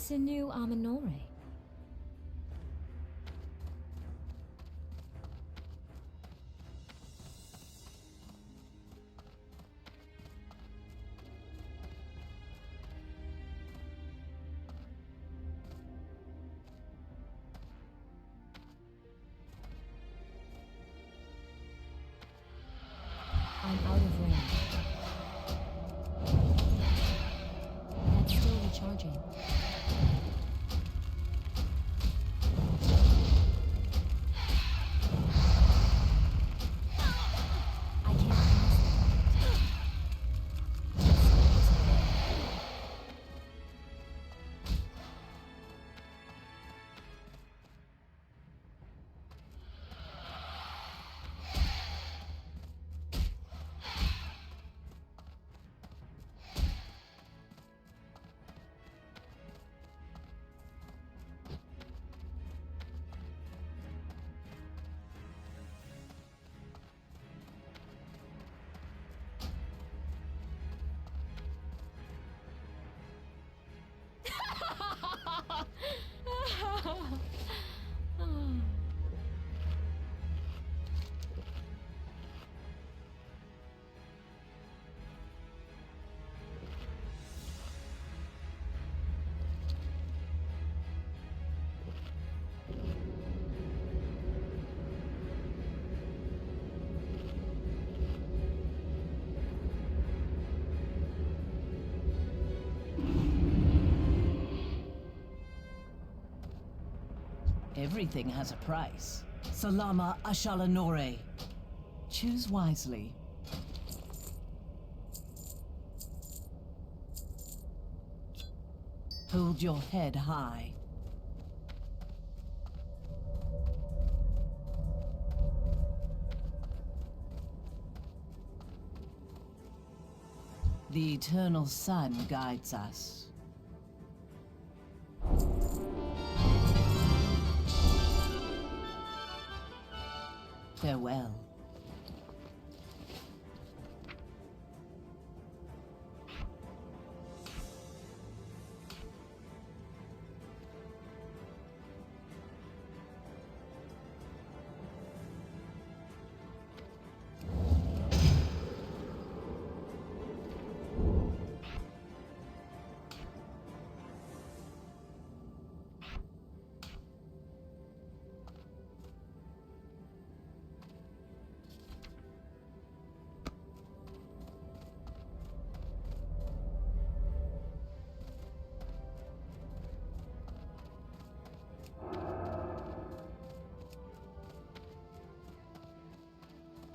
Sinew Aminore. I'm out of range. That's still recharging. I can't pass Everything has a price. Salama Ashalanore. Choose wisely. Hold your head high. The eternal sun guides us. Farewell.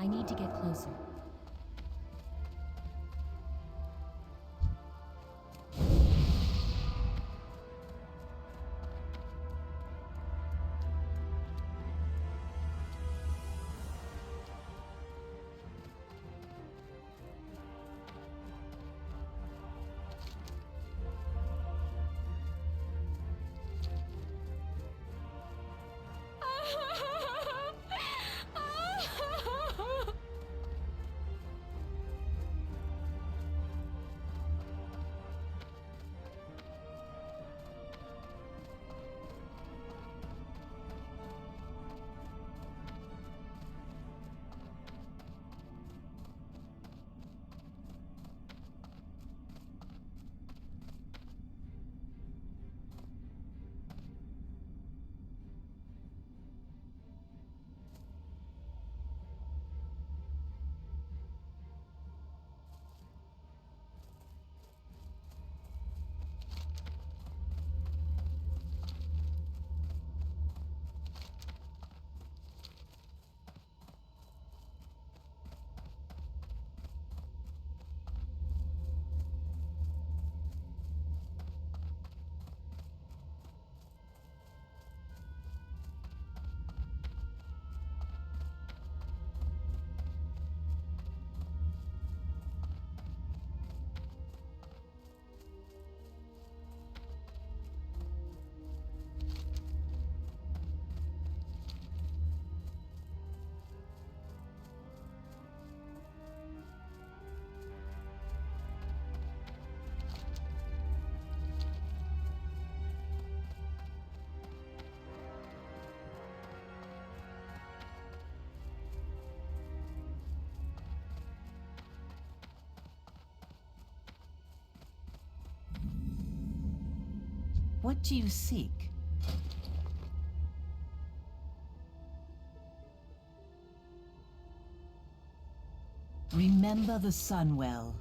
I need to get closer. What do you seek? Remember the sun well.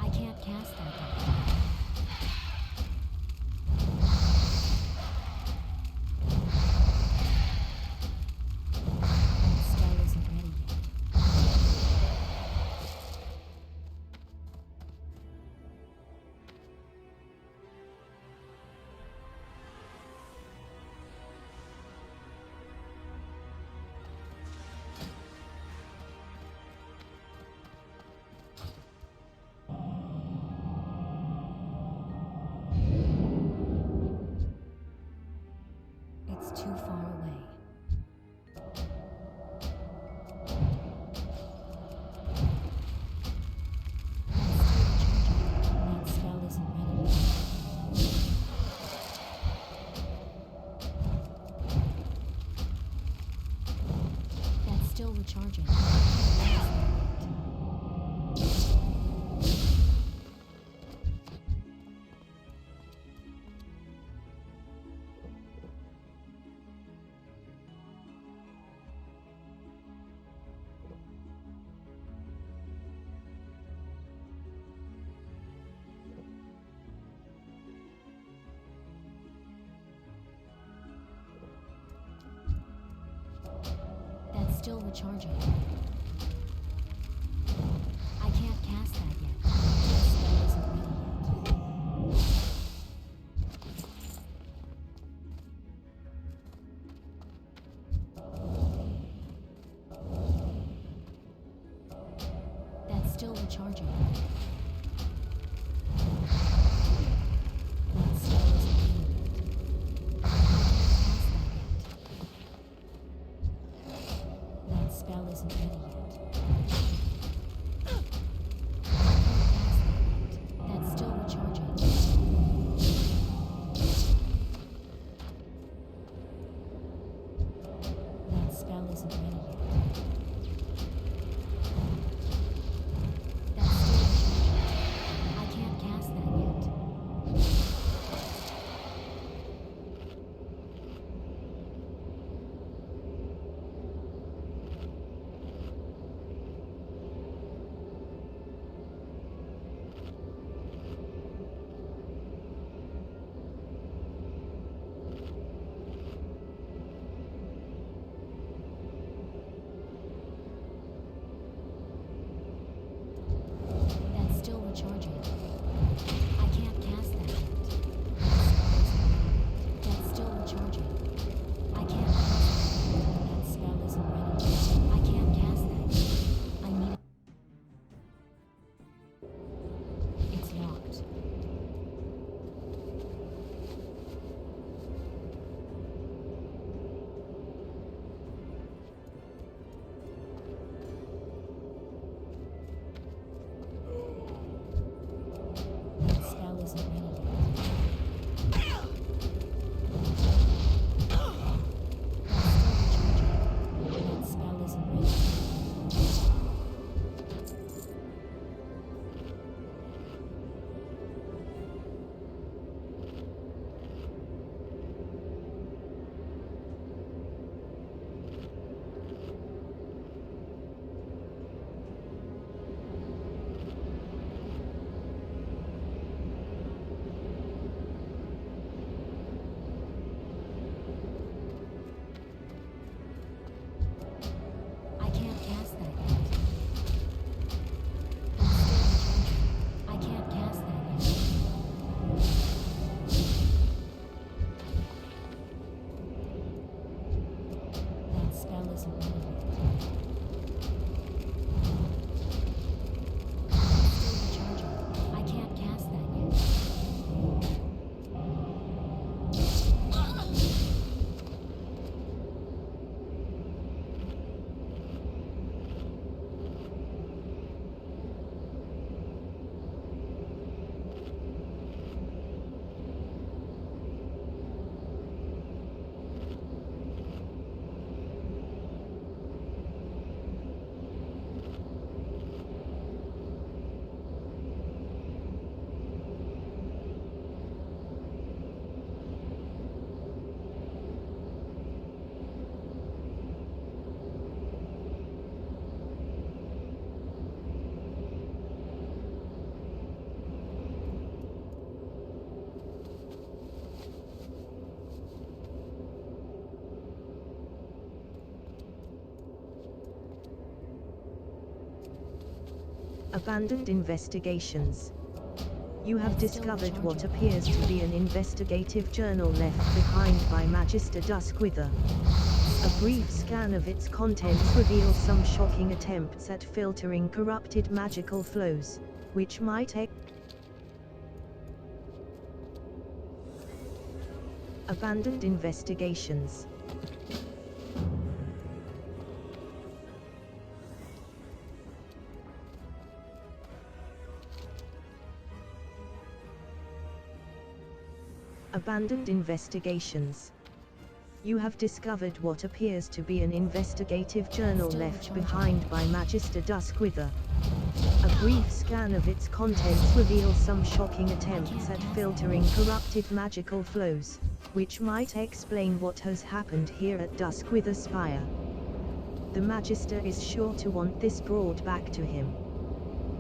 I can't cast that yet. That spell isn't ready yet. It's too far away. That spell isn't ready. That's still recharging. That's still recharging. I can't cast that yet. That spell isn't ready yet. That's still recharging. That spell isn't ready yet. I can't cast that yet. That spell isn't ready yet. That's still recharging. That spell isn't ready yet. That's still recharging. Abandoned investigations. You have That's still discovered what recharging. appears to be an investigative journal left behind by Magister Duskwither. A brief scan of its contents reveals some shocking attempts at filtering corrupted magical flows, which might abandoned investigations. Abandoned investigations. You have discovered what appears to be an investigative journal Still left recharging. behind by Magister Duskwither. A brief scan of its contents reveals some shocking attempts at filtering corrupted magical flows, which might explain what has happened here at Duskwither Spire. The Magister is sure to want this brought back to him.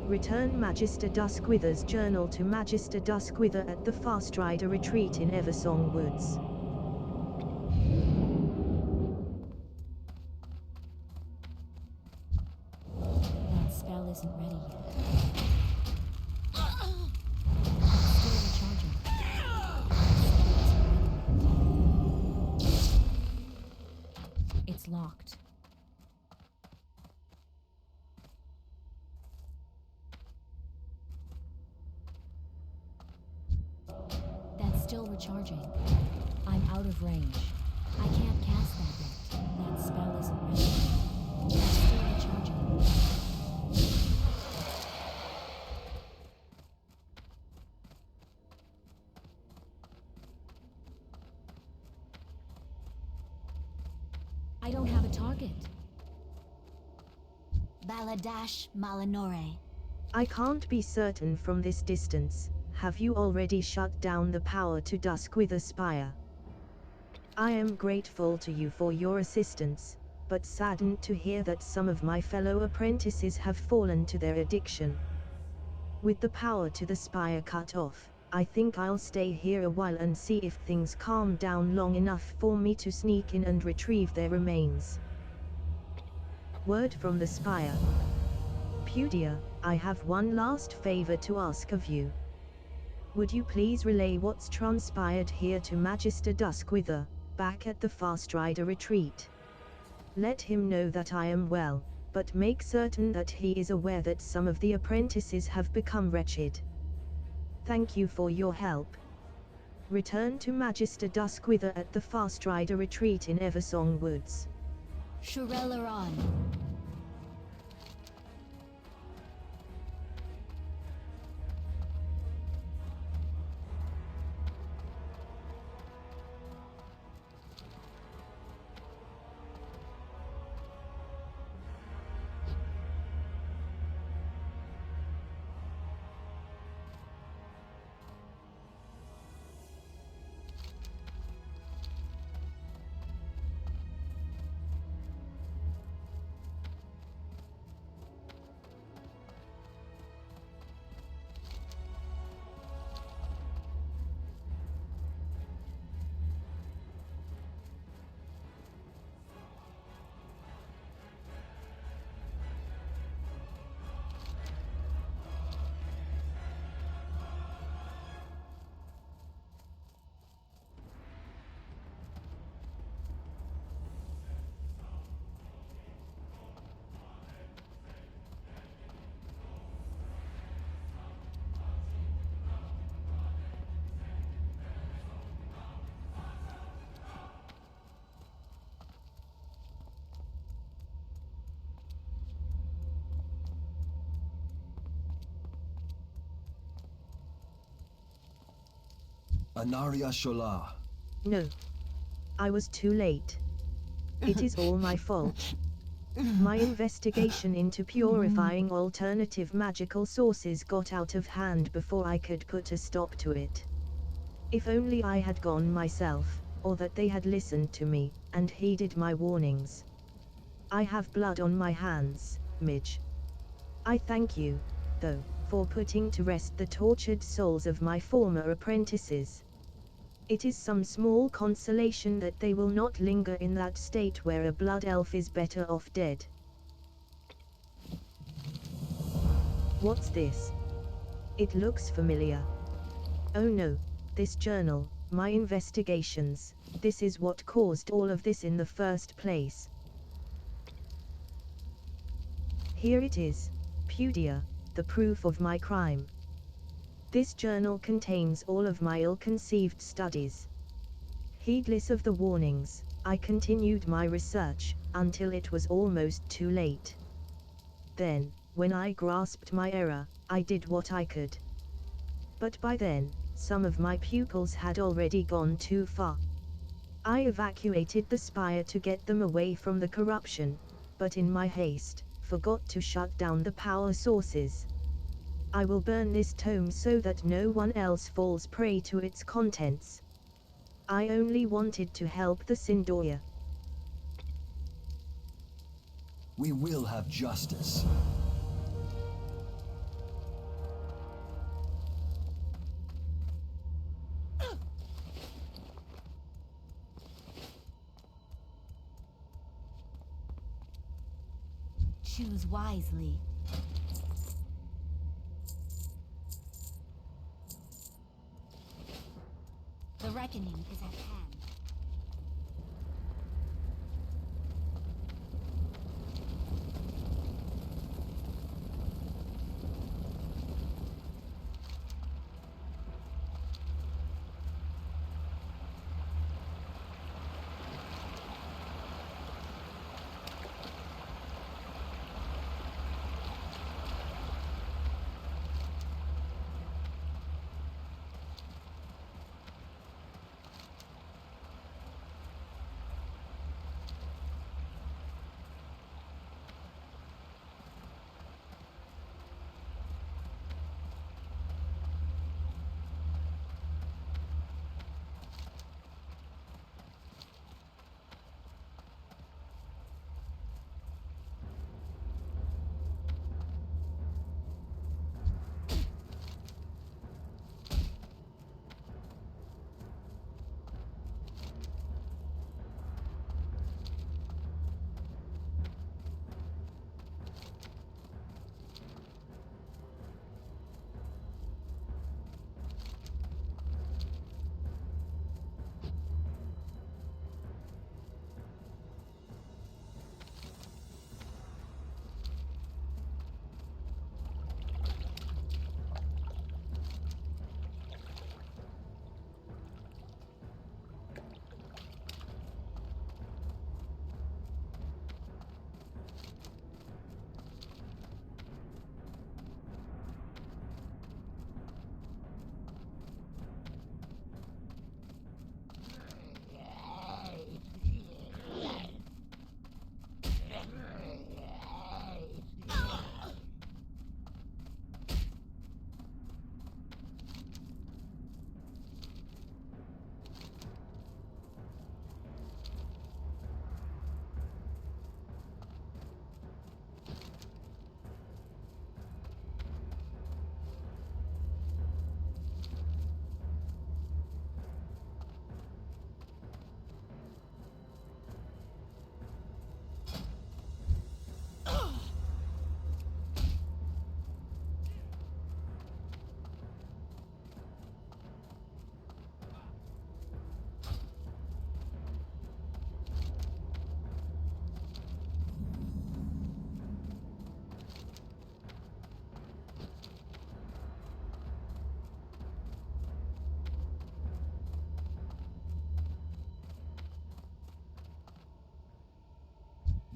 Return Magister Duskwither's journal to Magister Duskwither at the Fast Rider Retreat in Eversong Woods. That spell isn't ready yet. That's still recharging. It's locked. That's still recharging. I'm out of range. I can't cast that yet. That spell isn't ready. That's still recharging. I don't have a target. Baladash Malinore. I can't be certain from this distance. Have you already shut down the power to Duskwither Spire? I am grateful to you for your assistance, but saddened to hear that some of my fellow apprentices have fallen to their addiction. With the power to the spire cut off, I think I'll stay here a while and see if things calm down long enough for me to sneak in and retrieve their remains. Word from the spire. Pudia, I have one last favor to ask of you. Would you please relay what's transpired here to Magister Duskwither, back at the Fast Rider Retreat? Let him know that I am well, but make certain that he is aware that some of the apprentices have become wretched. Thank you for your help. Return to Magister Duskwither at the Fast Rider Retreat in Eversong Woods. Shurelaron. Anaria Shola. No. I was too late. It is all my fault. My investigation into purifying alternative magical sources got out of hand before I could put a stop to it. If only I had gone myself, or that they had listened to me, and heeded my warnings. I have blood on my hands, Midge. I thank you, though, for putting to rest the tortured souls of my former apprentices. It is some small consolation that they will not linger in that state where a blood elf is better off dead. What's this? It looks familiar. Oh no, this journal, my investigations, this is what caused all of this in the first place. Here it is, Pudia, the proof of my crime. This journal contains all of my ill-conceived studies. Heedless of the warnings, I continued my research, until it was almost too late. Then, when I grasped my error, I did what I could. But by then, some of my pupils had already gone too far. I evacuated the spire to get them away from the corruption, but in my haste, forgot to shut down the power sources. I will burn this tome so that no one else falls prey to its contents. I only wanted to help the Sindoya. We will have justice. Choose wisely. The reckoning is at hand.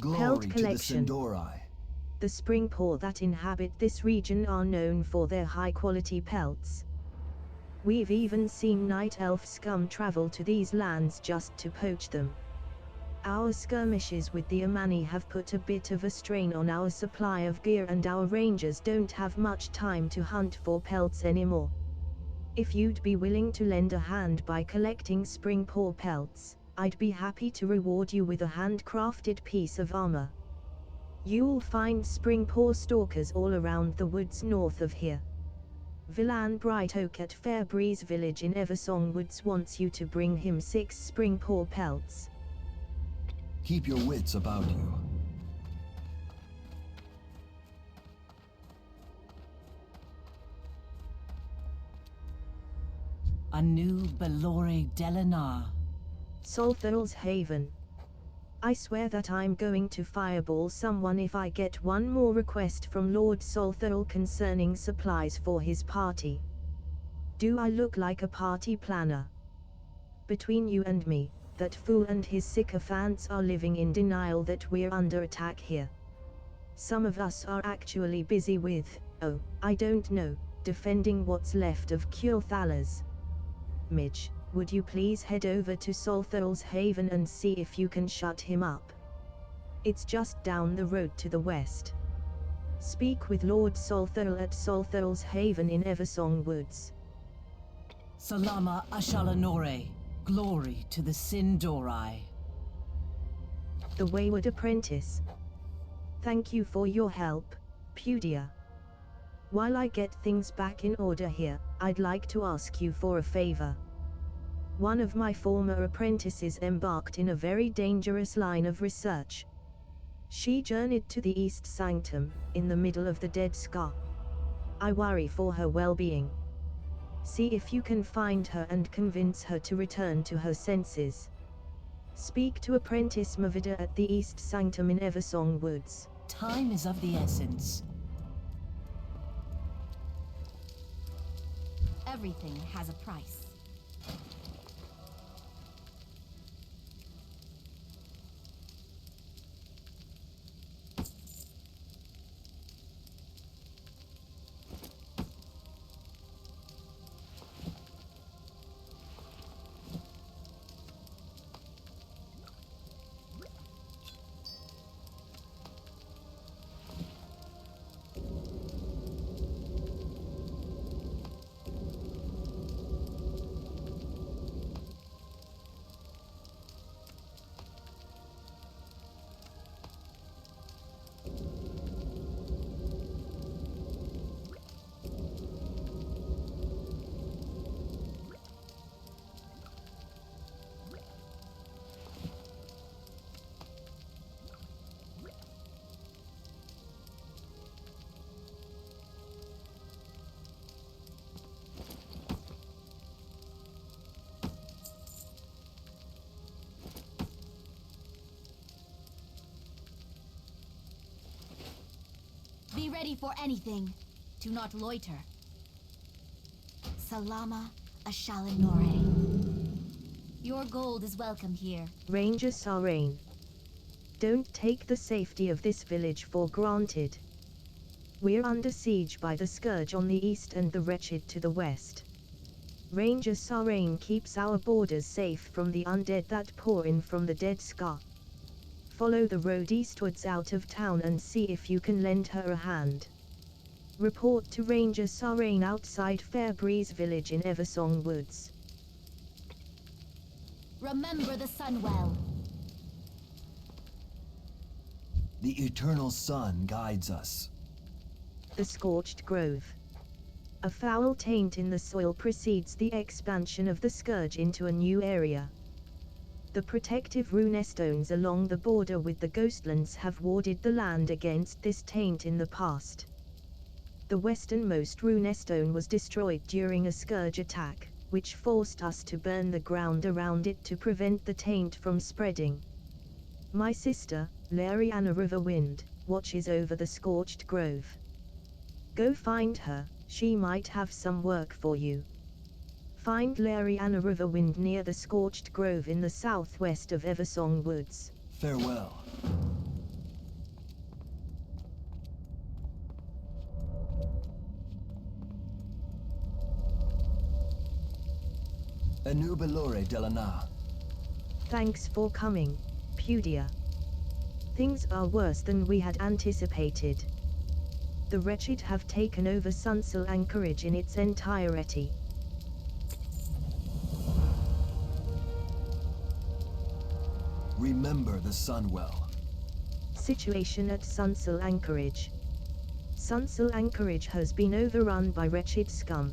Glory to the collection. Sindori. The spring poor that inhabit this region are known for their high-quality pelts. We've even seen night elf scum travel to these lands just to poach them. Our skirmishes with the Amani have put a bit of a strain on our supply of gear, and our rangers don't have much time to hunt for pelts anymore. If you'd be willing to lend a hand by collecting spring poor pelts, I'd be happy to reward you with a handcrafted piece of armor. You'll find spring poor stalkers all around the woods north of here. Villan Bright Oak at Fairbreeze Village in Eversong Woods wants you to bring him 6 spring poor pelts. Keep your wits about you. Anu Belore Delanar. Soltherl's Haven. I swear that I'm going to fireball someone if I get one more request from Lord Soltherl concerning supplies for his party. Do I look like a party planner? Between you and me, that fool and his sycophants are living in denial that we're under attack here. Some of us are actually busy with, oh, I don't know, defending what's left of Kulthalas. Midge, would you please head over to Soltherl's Haven and see if you can shut him up? It's just down the road to the west. Speak with Lord Soltherl at Soltherl's Haven in Eversong Woods. Salama Ashalanore. Glory to the Sindorai. The Wayward Apprentice. Thank you for your help, Pudia. While I get things back in order here, I'd like to ask you for a favor. One of my former apprentices embarked in a very dangerous line of research. She journeyed to the East Sanctum, in the middle of the Dead Scar. I worry for her well-being. See if you can find her and convince her to return to her senses. Speak to Apprentice Mavida at the East Sanctum in Eversong Woods. Time is of the essence. Everything has a price. Be ready for anything. Do not loiter. Salama Ashalanore. Your gold is welcome here. Ranger Sarain. Don't take the safety of this village for granted. We're under siege by the Scourge on the east and the Wretched to the west. Ranger Sarain keeps our borders safe from the undead that pour in from the Dead Scar. Follow the road eastwards out of town and see if you can lend her a hand. Report to Ranger Sarain outside Fairbreeze Village in Eversong Woods. Remember the sun well. The eternal sun guides us. The Scorched Grove. A foul taint in the soil precedes the expansion of the Scourge into a new area. The protective runestones along the border with the Ghostlands have warded the land against this taint in the past. The westernmost runestone was destroyed during a Scourge attack, which forced us to burn the ground around it to prevent the taint from spreading. My sister, Lariana Riverwind, watches over the Scorched Grove. Go find her, she might have some work for you. Find Lariana Riverwind near the Scorched Grove in the southwest of Eversong Woods. Farewell. Anu Belore Delana. Thanks for coming, Pudia. Things are worse than we had anticipated. The Wretched have taken over Sunsel Anchorage in its entirety. Remember the Sunwell. Situation at Sunsel Anchorage. Sunsel Anchorage has been overrun by wretched scum.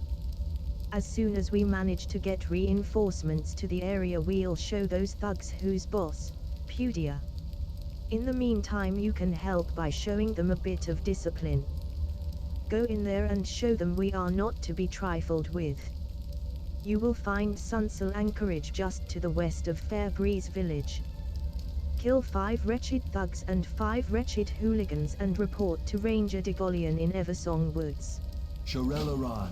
As soon as we manage to get reinforcements to the area, we'll show those thugs who's boss, Pudia. In the meantime, you can help by showing them a bit of discipline. Go in there and show them we are not to be trifled with. You will find Sunsel anchorage just to the west of Fairbreeze village. Kill 5 wretched thugs and 5 wretched hooligans and report to Ranger Degolian in Eversong Woods. Shorelaran.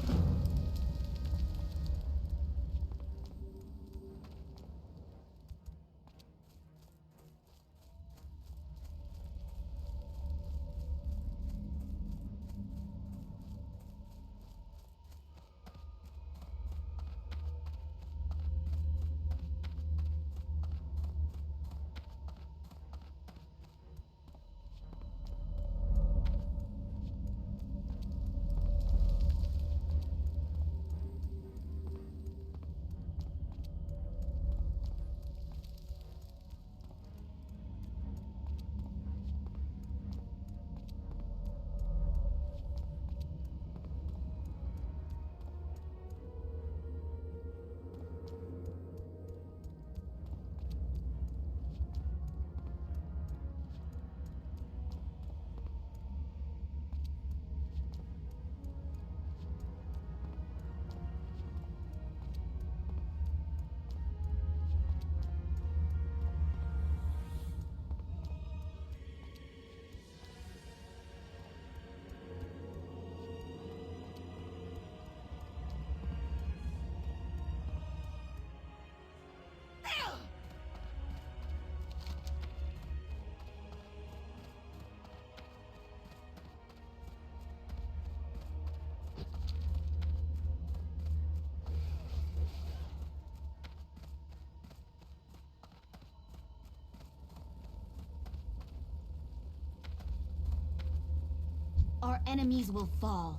Our enemies will fall.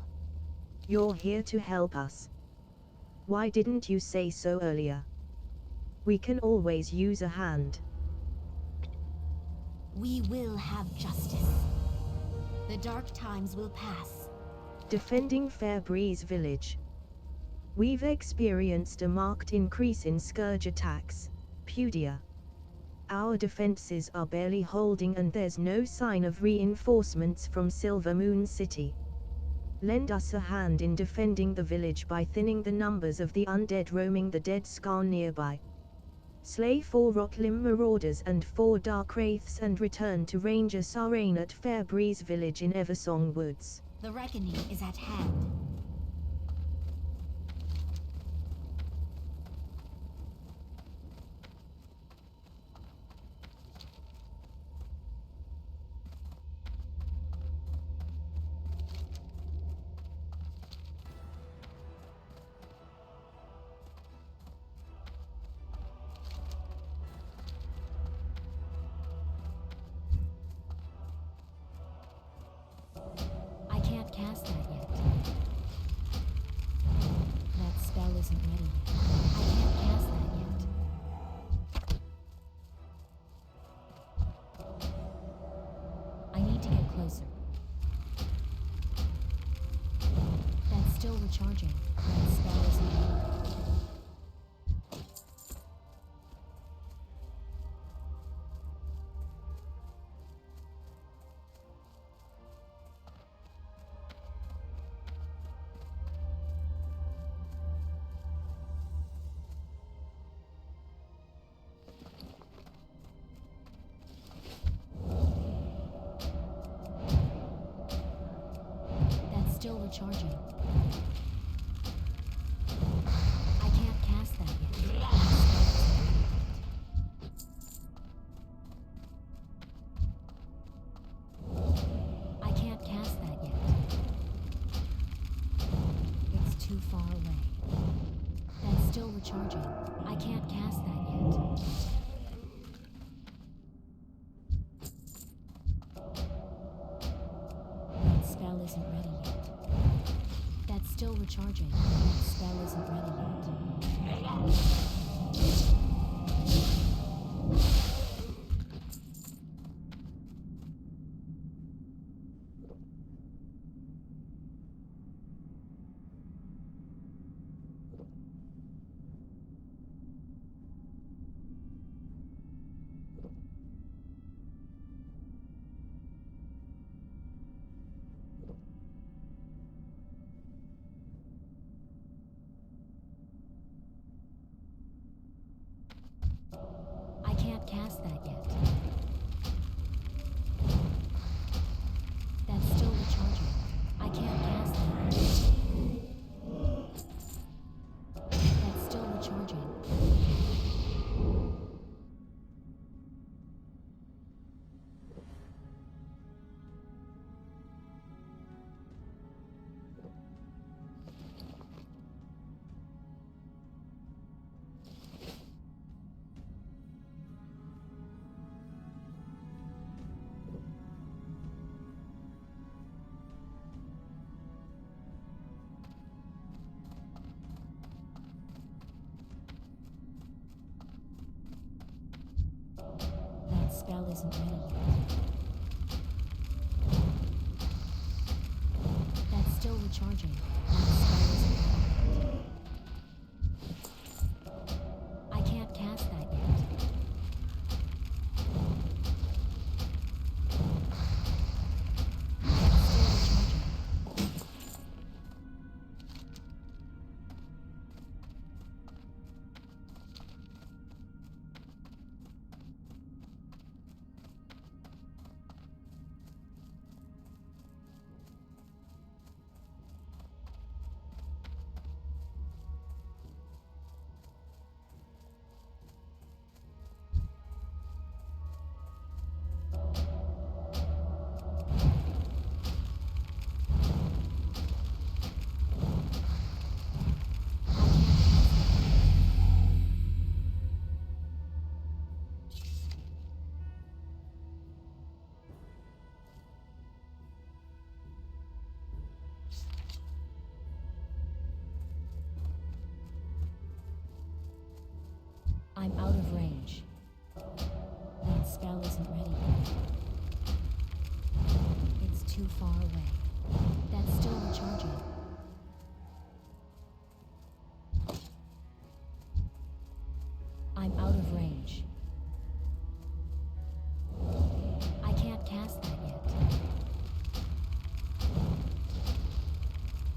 You're here to help us. Why didn't you say so earlier? We can always use a hand. We will have justice. The dark times will pass. Defending Fairbreeze village. We've experienced a marked increase in scourge attacks, Pudia. Our defenses are barely holding and there's no sign of reinforcements from Silver Moon City. Lend us a hand in defending the village by thinning the numbers of the undead roaming the dead scar nearby. Slay 4 Rotlim marauders and 4 dark wraiths and return to Ranger Sarane at Fairbreeze village in Eversong Woods. The reckoning is at hand. I can't cast that yet. That spell isn't ready yet. I can't cast that yet. I need to get closer. That's still recharging. That spell isn't ready. That's still recharging. I can't cast that yet. I can't cast that yet. It's too far away. That's still recharging. I can't cast that yet. That spell isn't ready yet. That's still recharging. That spell isn't ready yet. spell isn't ready yet. That's still recharging. That spell isn't ready yet. I can't cast that yet. That's still recharging. I'm out of range. That spell isn't ready yet. It's too far away. That's still recharging. I'm out of range. I can't cast that yet.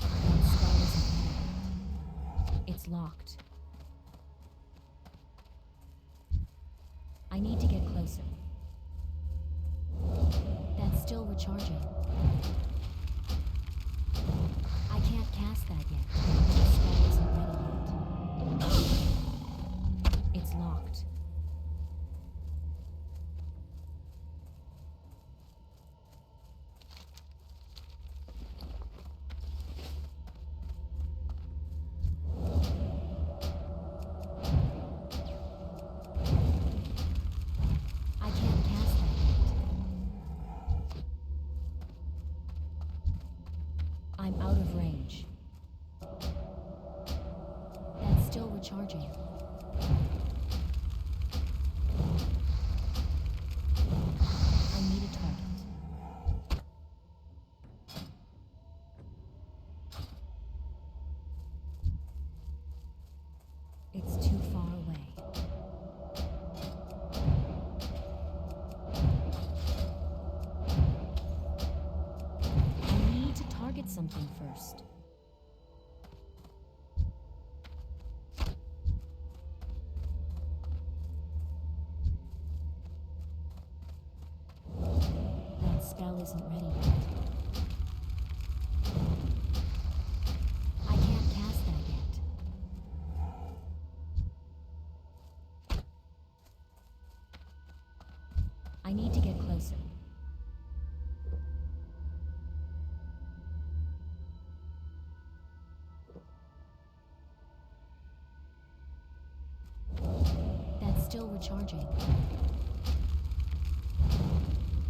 That spell isn't ready yet. It's locked. I need to get closer. That's still recharging. I can't cast that yet. The spell isn't ready yet. It's locked. I can't cast that yet. I'm out of range. That's still recharging. I need a target. It's too far away. I need to target something first. That spell isn't ready yet. I can't cast that yet. I need to get closer. That's still recharging.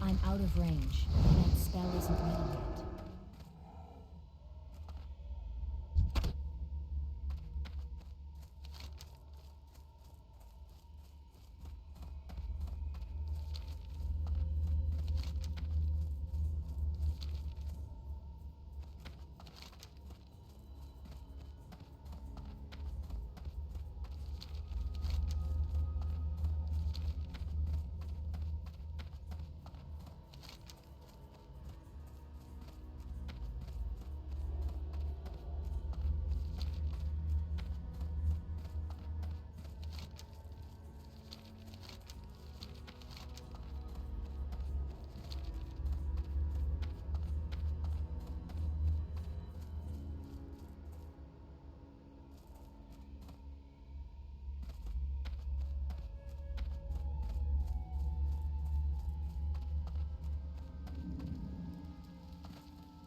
I'm out of range. That spell isn't ready yet.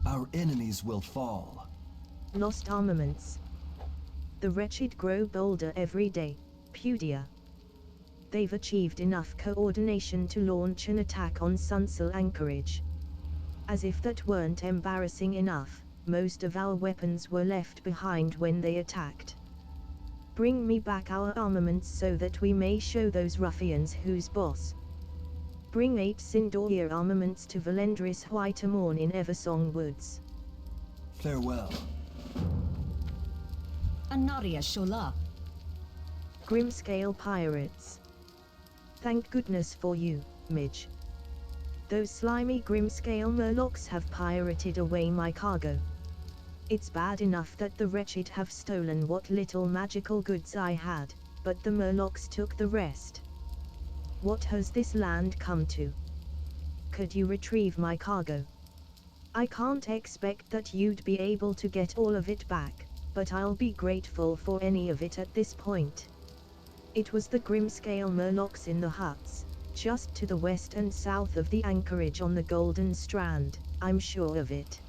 Our enemies will fall. Lost armaments. The wretched grow bolder every day. Pudia. They've achieved enough coordination to launch an attack on Sunsil Anchorage. As if that weren't embarrassing enough, most of our weapons were left behind when they attacked. Bring me back our armaments so that we may show those ruffians who's boss. Bring 8 Sindoir armaments to Valendris Whitemorn in Eversong Woods. Farewell. Anaria Shola. Grimscale Pirates. Thank goodness for you, Midge. Those slimy Grimscale Murlocs have pirated away my cargo. It's bad enough that the wretched have stolen what little magical goods I had, but the Murlocs took the rest. What has this land come to? Could you retrieve my cargo? I can't expect that you'd be able to get all of it back, but I'll be grateful for any of it at this point. It was the Grimscale Murlocs in the huts, just to the west and south of the anchorage on the Golden Strand, I'm sure of it.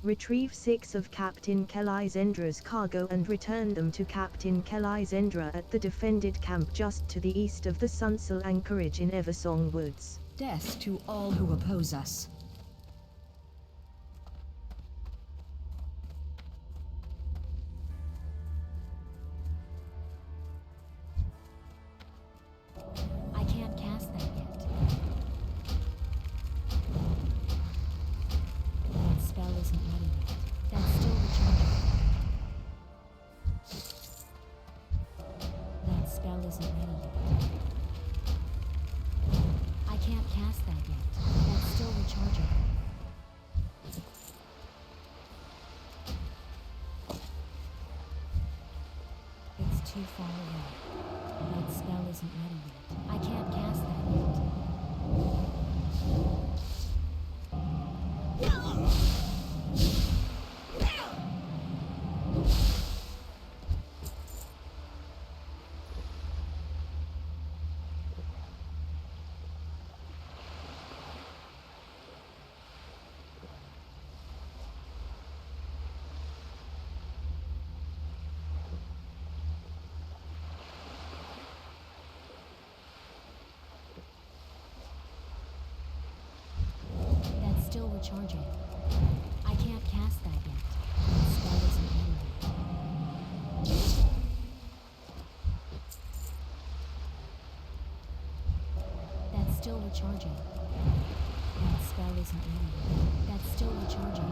Retrieve 6 of Captain Kelizendra's cargo and return them to Captain Kelizendra at the defended camp just to the east of the Sunsel anchorage in Eversong Woods. Death to all who oppose us. I can't cast that yet. That spell isn't ready yet. That's still recharging. That spell isn't ready yet. I can't cast that yet. That's still recharging. It's too far away. That spell isn't ready yet. I can't cast that yet. That's still recharging. I can't cast that yet. That spell isn't ready yet. That's still recharging. That spell isn't ready yet. That's still recharging.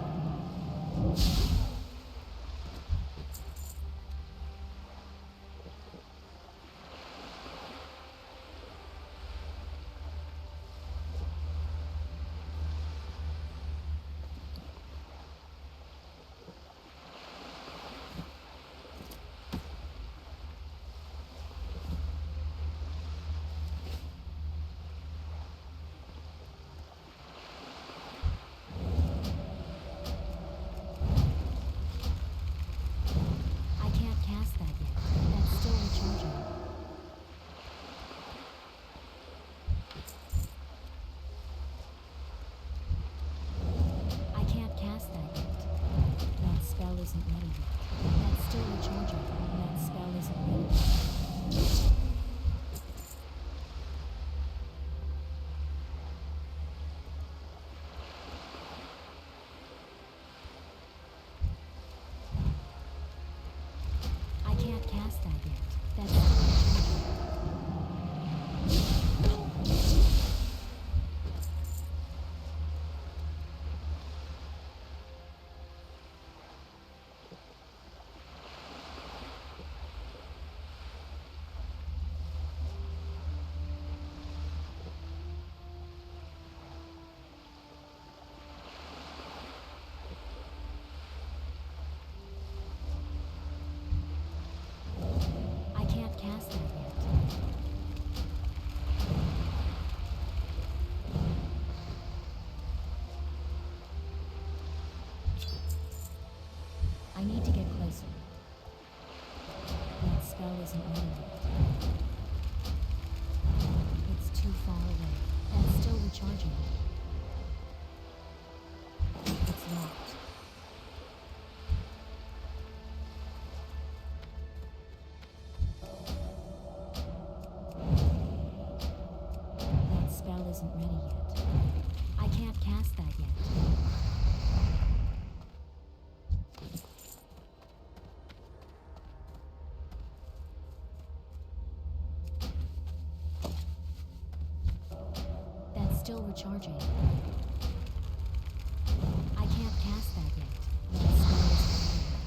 I can't cast that yet. That's still recharging. I can't cast that yet. That spell isn't ready yet. That's still recharging. That spell isn't ready yet. I can't cast that yet. That's still recharging. I can't cast that yet. I need to get closer. That spell isn't ready yet. It's too far away. That's still recharging. It's locked. That spell isn't ready yet. I can't cast that yet. recharging. I can't cast that yet. That spell isn't ready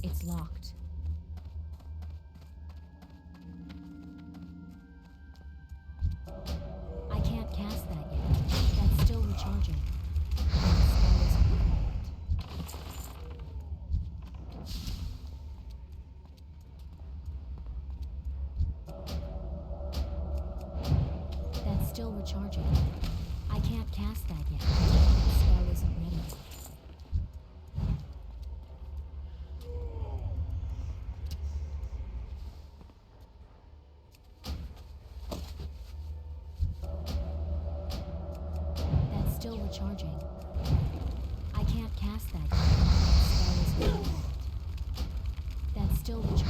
yet. It's locked. I can't cast that yet. That's still recharging. That spell isn't ready yet. That's still recharging. I can't cast that yet. That spell isn't ready yet. That's still recharging. I can't cast that yet. That spell isn't ready yet. That's still recharging.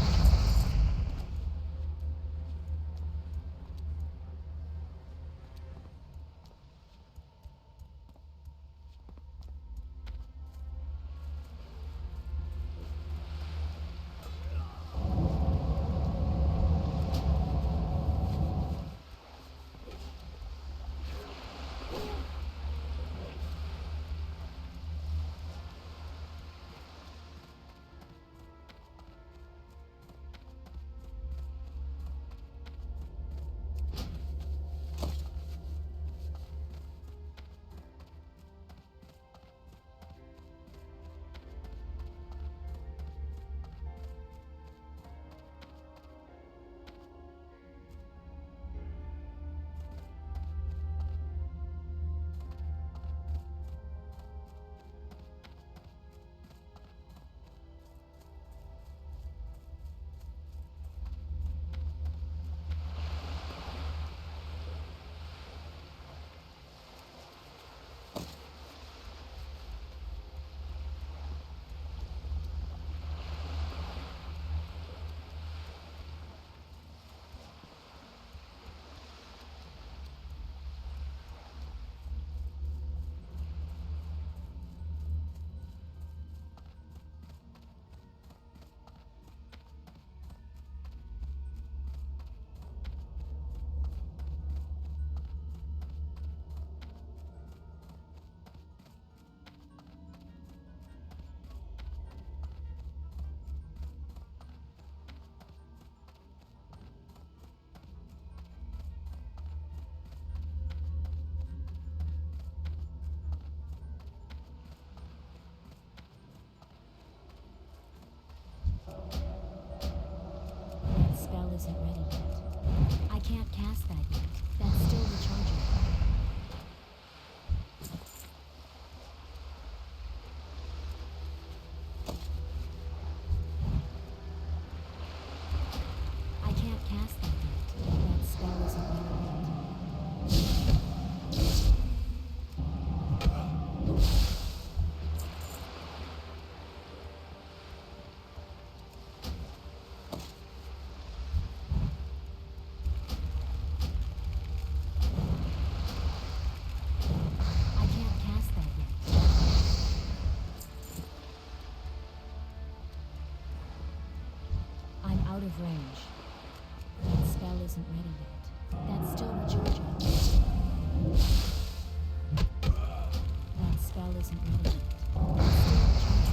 That spell isn't ready yet. I can't cast that yet. That's still recharging. I can't cast that yet. That spell isn't ready yet. I can't cast that yet. I'm out of range. That spell isn't ready yet. That's still recharging. That spell isn't ready yet. That's still recharging.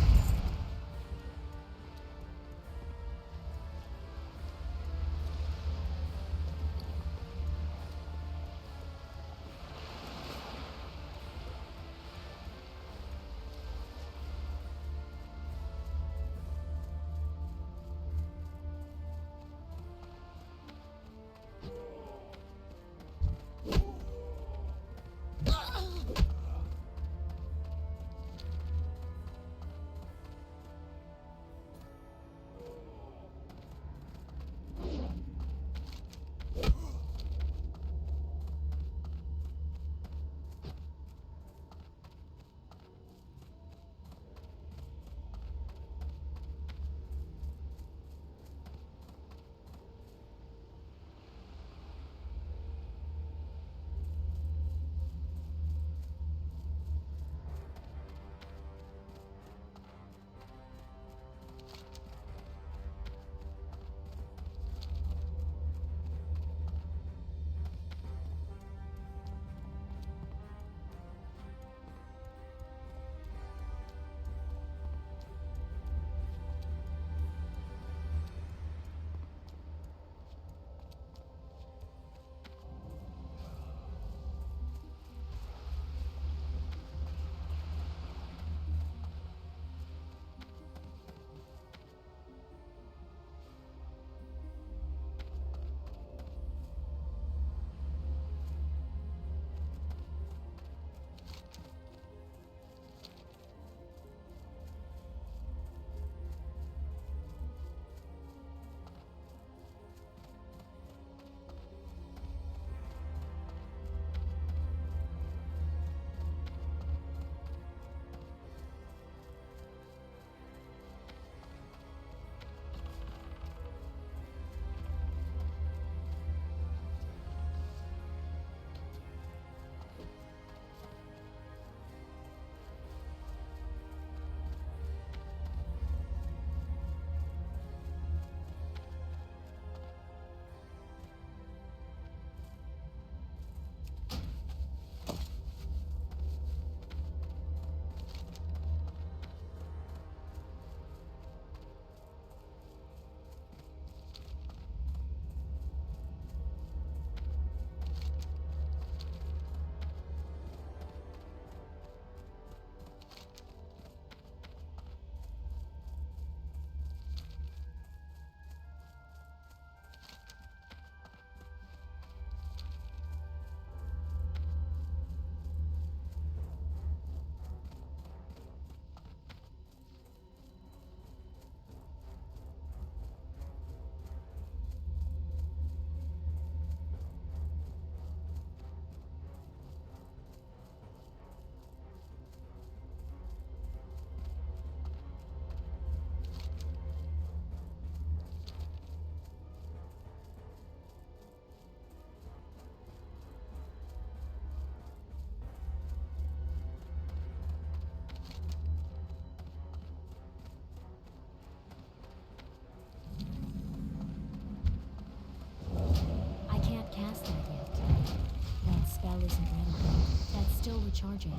recharging.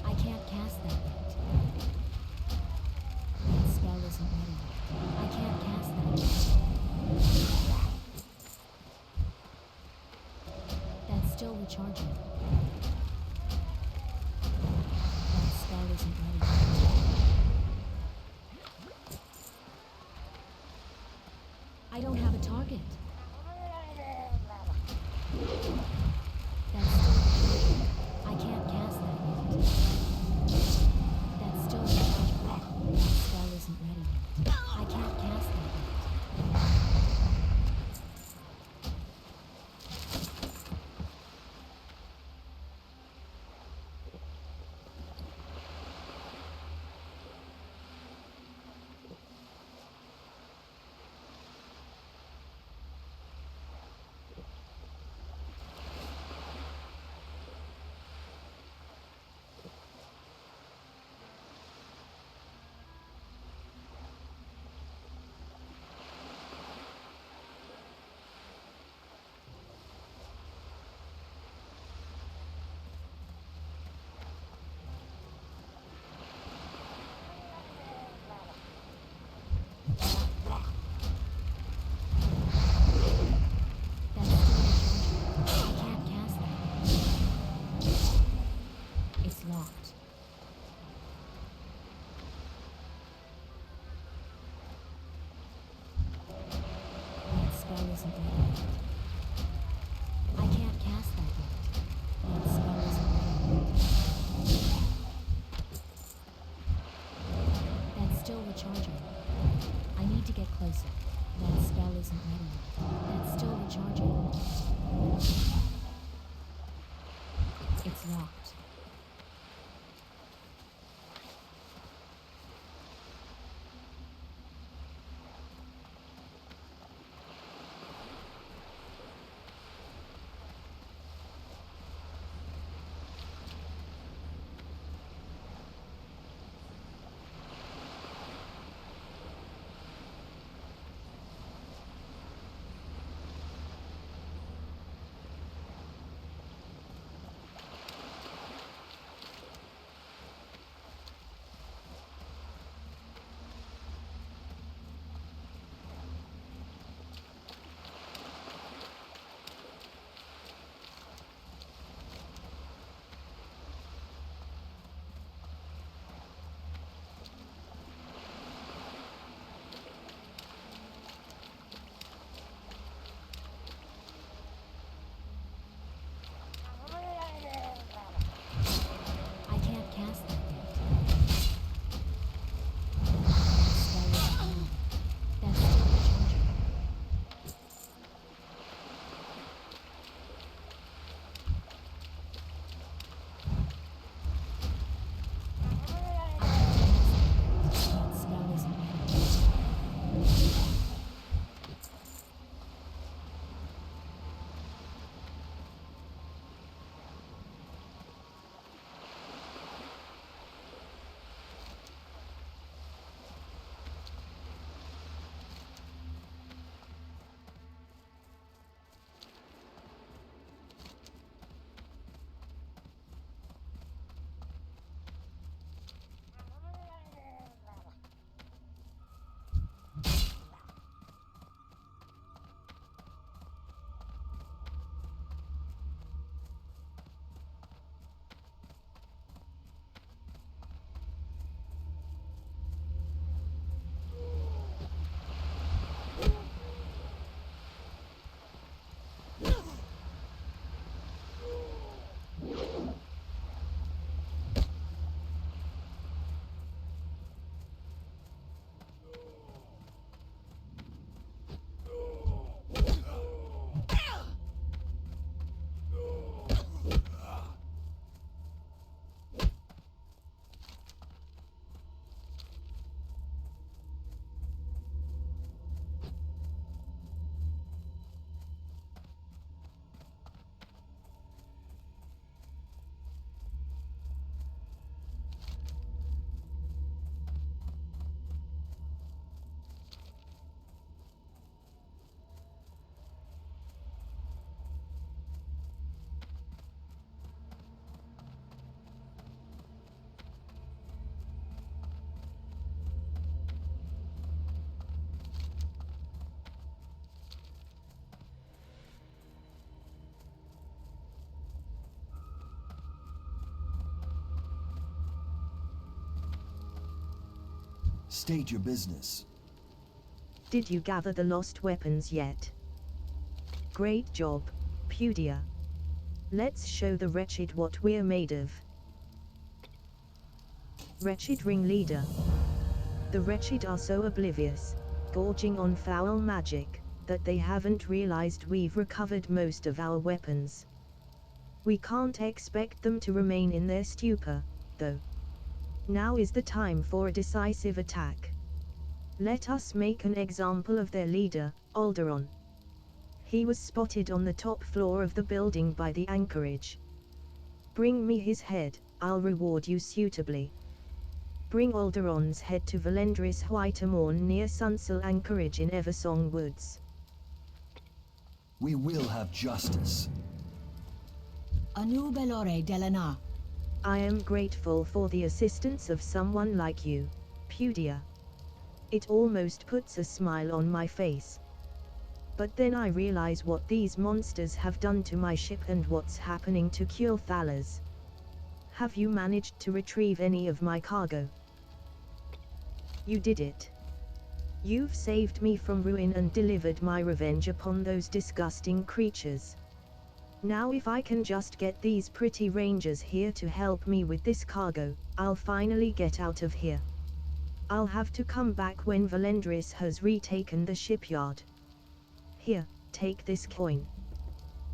I can't cast that yet. That spell isn't ready yet. I can't cast that yet. That's still recharging. That spell isn't ready yet. I don't have a target. That's still recharging. I can't cast that yet. That's still recharging. That spell isn't ready yet. I can't cast that yet. That's still recharging. I can't cast that yet. It's locked. That spell isn't ready yet. I can't cast that yet. That spell isn't ready yet. That's still recharging. I need to get closer. That spell isn't ready yet. That's still recharging. It's locked. State your business. Did you gather the lost weapons yet? Great job, Pudia. Let's show the wretched what we're made of. Wretched ringleader. The wretched are so oblivious, gorging on foul magic, that they haven't realized we've recovered most of our weapons. We can't expect them to remain in their stupor, though. Now is the time for a decisive attack. Let us make an example of their leader, Alderon. He was spotted on the top floor of the building by the anchorage. Bring me his head, I'll reward you suitably. Bring Alderon's head to Valendris Whitemorn near Sunsel Anchorage in Eversong Woods. We will have justice. Anu Belore Delana. I am grateful for the assistance of someone like you, Pudia. It almost puts a smile on my face. But then I realize what these monsters have done to my ship and what's happening to Kulthalas. Have you managed to retrieve any of my cargo? You did it. You've saved me from ruin and delivered my revenge upon those disgusting creatures. Now if I can just get these pretty rangers here to help me with this cargo, I'll finally get out of here. I'll have to come back when Valendris has retaken the shipyard. Here, take this coin.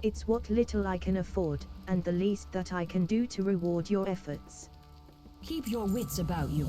It's what little I can afford, and the least that I can do to reward your efforts. Keep your wits about you.